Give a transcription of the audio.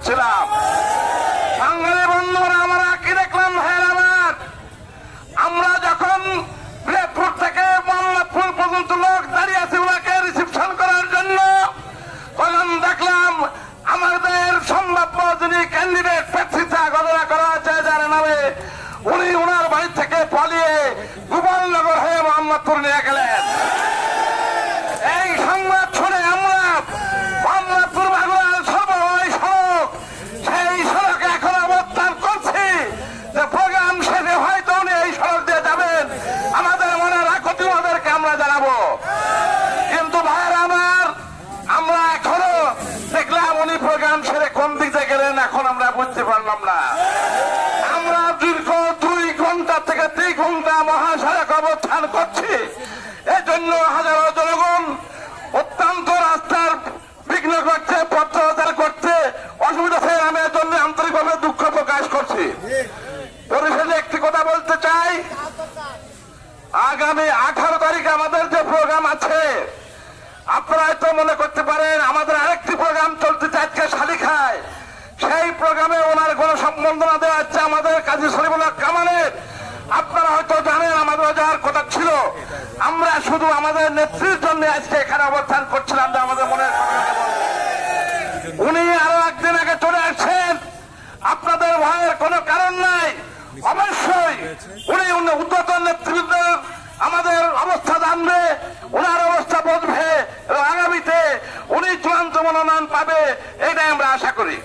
করছিলাম। বাঙালি বন্ধুরা, আমরা কি দেখলাম ভাইয়ের আমার, আমরা যখন প্লেটফুট থেকে মোহাম্মদপুর পর্যন্ত লোক দাঁড়িয়ে আছে ওনাকে রিসিপশন করার জন্য, তখন দেখলাম আমাদের সম্ভাব্য যিনি ক্যান্ডিডেট প্রার্থীতা ঘোষণা করা হয়েছে যার নামে, উনি ওনার বাড়ি থেকে পালিয়ে গোপালনগর হয়ে মোহাম্মদপুর নিয়ে গেলেন। এই সংবাদ শুনে আমরা মোহাম্মদপুর বাগুড়ার সর্বময় সড়ক, সেই সড়কে এখন অবস্থান করছি যে প্রোগ্রাম শেষে হয়তো উনি এই সড়ক দিয়ে যাবেন, আমাদের মনে রাখতে ওদেরকে আমরা জানাবো। কিন্তু ভাইয়ের আমার, আমরা এখনো দেখলাম উনি প্রোগ্রাম সেরে কোন দিকে গেলেন এখন আমরা বুঝতে পারলাম না। আমরা দীর্ঘ 2 ঘন্টা থেকে 3 ঘন্টা মহাসড়ক অবস্থান করছি। এই জন্য হাজারো জনগণ অত্যন্ত রাস্তার বিঘ্ন করছে, পথ চলাচল করছে, অসুবিধা হয়ে আমি এর জন্য আন্তরিকভাবে দুঃখ প্রকাশ করছি। পরিশেষে একটি কথা বলতে চাই, আগামী 18 তারিখে আমাদের যে প্রোগ্রাম আছে, আপনারা হয়তো মনে করতে পারেন আমাদের আরেকটি প্রোগ্রাম চলতেছে আজকে শালিখায়, সেই প্রোগ্রামে ওনার কোন সম্বর্ধনা দেওয়া হচ্ছে আমাদের কাজী সলিমুল্লাহ কামালের। আপনারা হয়তো জানেন আমাদের যাওয়ার কথা ছিল, আমরা শুধু আমাদের নেত্রীর জন্য আজকে এখানে অবস্থান করছিলাম যে আমাদের মনের কথাটাকে বলতে। উনি আরো একদিন আগে চলে আসছেন, আপনাদের ভয়ের কোনো কারণ নাই। অবশ্যই উনি উদ্যতন নেতৃত্বের আমাদের অবস্থা জানবে, ওনার অবস্থা বুঝবে এবং আগামীতে উনি চূড়ান্ত মনোনয়ন পাবে, এটাই আমরা আশা করি।